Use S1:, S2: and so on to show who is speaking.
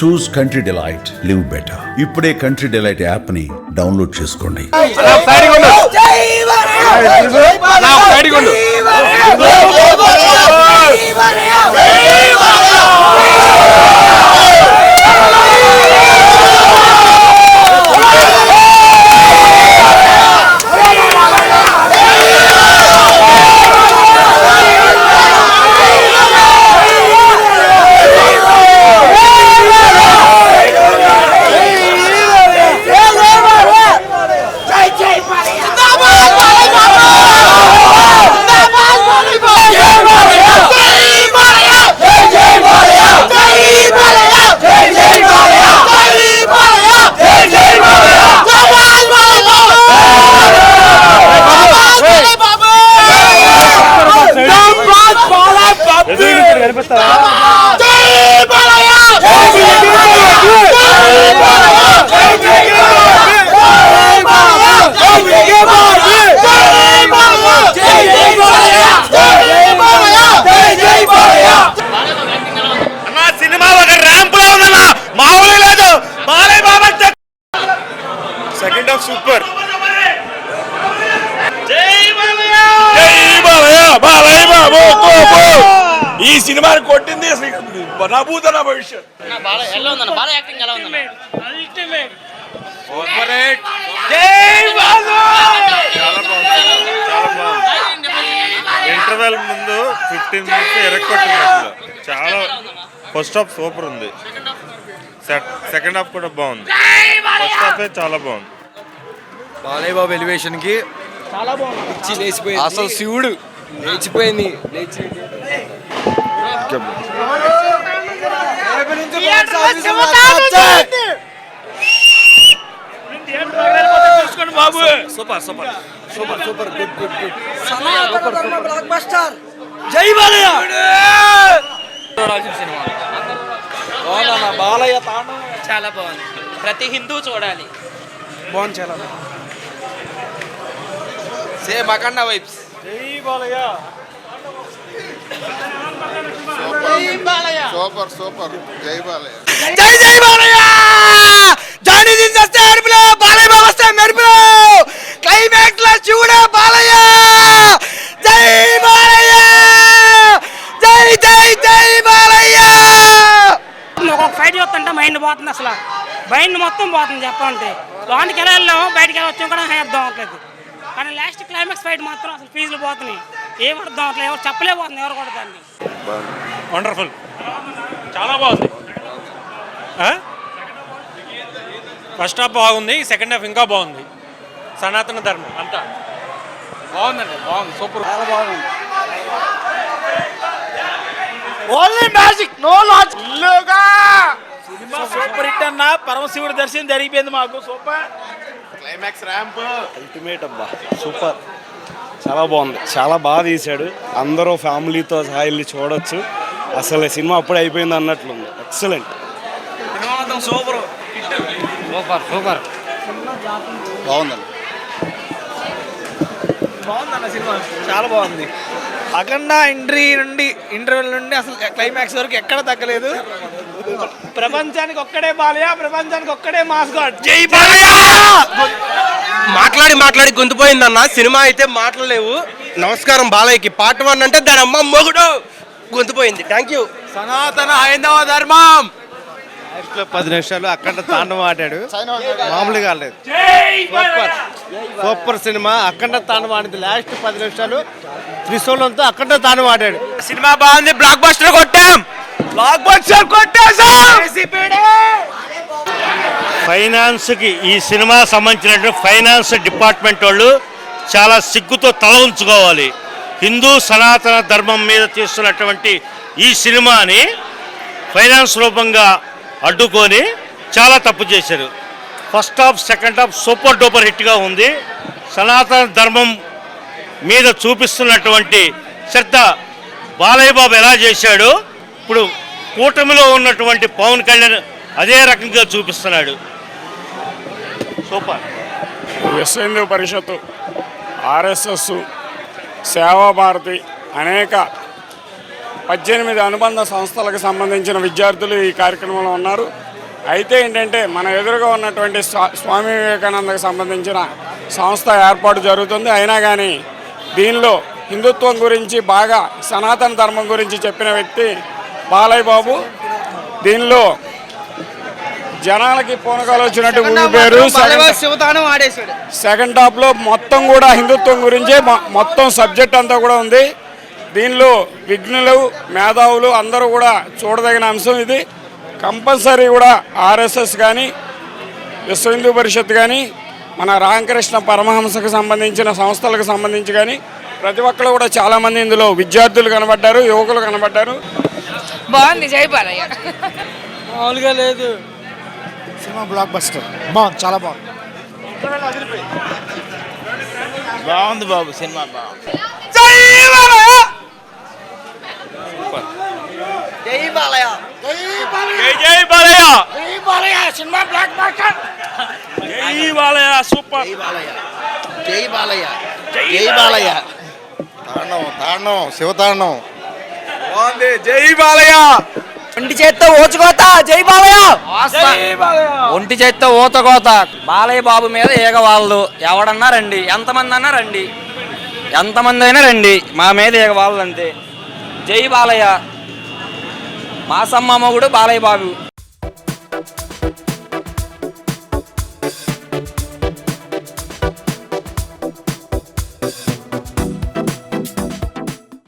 S1: చూస్ country delight, live better. ఇప్పుడే country delight app ని download చేసుకోండి.
S2: Second half super. ఈ సినిమాని కొట్టింది నభూత నా భవిష్యత్.
S3: ఇంటర్వెల్ ముందు 15 మినిట్స్ ఎరక్కొట్టింది అసలు. చాలా ఫస్ట్ హాఫ్ సూపర్ ఉంది, సెకండ్ హాఫ్ కూడా బాగుంది, ఫస్ట్ హాఫ్ చాలా బాగుంది.
S4: బాలయ్య బాబు ఎలివేషన్ కి చాలా బాగుంది, లేచిపోయింది అసలు శివుడు లేచిపోయింది.
S2: Super super super super good good good.
S4: Blockbuster. Jai Balayya. Balayya తాండవం
S5: చాలా బాగుంది, ప్రతి హిందూ చూడాలి.
S4: బాగుంది, చాలా
S2: సేమ్ అఖండ వైబ్స్.
S4: జై బాలయ్య.
S6: Super super. జై బాలయ్య.
S4: జై జై బాలయ్య. జానీ దిన్ వస్తే అరుపులో, బాలయ్య బాబు వస్తే మెరుపులో, క్లైమాక్స్ లో శివుడే బాలయ్య. జై బాలయ్య. జై జై జై బాలయ్య.
S7: ఒక ఫైట్ చూస్తుంటే మైండ్ పోతుంది, అసలు మైండ్ మొత్తం పోతుంది చెప్పాలంటే. లోనికి ఎలా వెళ్ళాము, బయటకి ఎలా వచ్చాము కూడా అర్థం అవ్వట్లేదు. కానీ లాస్ట్ క్లైమాక్స్ ఫైట్ మాత్రం అసలు ఫీజులు పోతున్నాయి, ఏం అర్థం అవ్వట్లేదు, ఎవరు చెప్పలేకపోతుంది ఎవరు కూడా దాన్ని.
S3: వండర్ఫుల్, చాలా బాగుంది. ఫస్ట్ హాఫ్ బాగుంది, సెకండ్ హాఫ్ ఇంకా బాగుంది. సనాతన ధర్మం అంతా
S4: బాగుందండి, బాగుంది, సూపర్, చాలా బాగుంది. Only magic, no logic.
S2: Cinema super hit అన్న. పరమశివుడి దర్శనం జరిగిపోయింది మాకు. సూపర్
S6: క్లైమాక్స్ ర్యాంప్
S4: అల్టిమేట్ అబ్బా, సూపర్, చాలా బాగుంది, చాలా బాగా తీశాడు. అందరూ ఫ్యామిలీతో సహా వెళ్ళి చూడొచ్చు. అసలు సినిమా అప్పుడే అయిపోయింది అన్నట్లుంది. ఎక్సలెంట్.
S2: సూపర్
S5: సూపర్ సూపర్
S6: బాగుందండి.
S4: బాగుందన్న సినిమా, చాలా బాగుంది. అఖండ ఇంటర్వెల్ నుండి అసలు క్లైమాక్స్ వరకు ఎక్కడ తగ్గలేదు. ప్రపంచానికి ఒక్కడే బాలయ్య, ప్రపంచానికి ఒక్కడే మాస్ గాడ్. జై బాలయ్య.
S8: మాట్లాడి గొంతుపోయిందన్న. సినిమా అయితే మాట్లాడలేవు. నమస్కారం బాలయ్యకి. పార్ట్ 1 అంటే దాని అమ్మ మొగుడు గొంతుపోయింది. Thank you.
S4: సనాతన హైందవ ధర్మం. 10 నిమిషాలు అఖండ తాండవం ఆడాడు, మామూలుగా లేదు. Super super cinema. అఖండ తాండవం ఆడింది. లాస్ట్ 10 నిమిషాలు త్రిశూలంతో అఖండ తాండవం ఆడాడు.
S2: సినిమా బాగుంది. బ్లాక్ బస్టర్ కొట్టాం.
S9: ఫైనాన్స్కి ఈ సినిమా సంబంధించినటువంటి ఫైనాన్స్ డిపార్ట్మెంట్ వాళ్ళు చాలా సిగ్గుతో తల ఉంచుకోవాలి. హిందూ సనాతన ధర్మం మీద తీస్తున్నటువంటి ఈ సినిమాని ఫైనాన్స్ రూపంగా అడ్డుకొని చాలా తప్పు చేశారు. First half second half super duper హిట్గా ఉంది. సనాతన ధర్మం మీద చూపిస్తున్నటువంటి శ్రద్ధ బాలయ్య బాబు ఎలా చేశాడో ఇప్పుడు కూటమిలో ఉన్నటువంటి పవన్ కళ్యాణ్ అదే రకంగా చూపిస్తున్నాడు. సూపర్.
S10: విశ్వ హిందూ పరిషత్తు, ఆర్ఎస్ఎస్, సేవాభారతి అనేక 18 అనుబంధ సంస్థలకు సంబంధించిన విద్యార్థులు ఈ కార్యక్రమంలో ఉన్నారు. అయితే ఏంటంటే మన ఎదురుగా ఉన్నటువంటి స్వామి వివేకానందకు సంబంధించిన సంస్థ ఏర్పాటు జరుగుతుంది. అయినా కానీ దీనిలో హిందుత్వం గురించి బాగా సనాతన ధర్మం గురించి చెప్పిన వ్యక్తి బాలయ్య బాబు. దీనిలో జనాలకి పూనకాలు వచ్చినట్టు ఊపిరు.
S4: శివతానం ఆడేశాడు.
S10: సెకండ్ హాఫ్లో మొత్తం కూడా హిందుత్వం గురించే మొత్తం సబ్జెక్ట్ అంతా కూడా ఉంది. దీనిలో విఘ్నులు మేధావులు అందరూ కూడా చూడదగిన అంశం ఇది. కంపల్సరీ కూడా ఆర్ఎస్ఎస్ కానీ విశ్వ హిందూ పరిషత్ కానీ మన రామకృష్ణ పరమహంసకు సంబంధించిన సంస్థలకు సంబంధించి కానీ ప్రతి ఒక్కరు కూడా చాలామంది ఇందులో విద్యార్థులు కనబడ్డారు, యువకులు కనబడ్డారు.
S7: బాగుంది జై బాలయ్య.
S4: మామూలుగా లేదు.
S6: సినిమా బ్లాక్ బస్టర్ బాగుంది, చాలా బాగుంది.
S2: బాగుంది బాబు, సినిమా బాగుంది.
S4: జై బాలయ్య.
S2: జై బాలయ్య.
S9: జై బాలయ్య.
S2: జై Balayya. Cinema block buster.
S9: Jai Balayya. Super.
S6: జై బాలయ్య. జై బాలయ్య. తాండవం శివతాండవం
S4: బాగుంది. జై బాలయ్య. ఒంటి చేత్తో ఓచుకోత. జై బాలయ్య.
S5: ఒంటి చేత్తో ఊతకోత. బాలయ్య బాబు మీద ఏగవాళ్ళు ఎవడన్నా రండి, ఎంతమంది అన్నా రండి, ఎంతమంది అయినా రండి, మా మీద ఏగవాళ్ళు అంతే. జై బాలయ్య. మా సమ్మ మొగుడు బాలయ్య బాబు.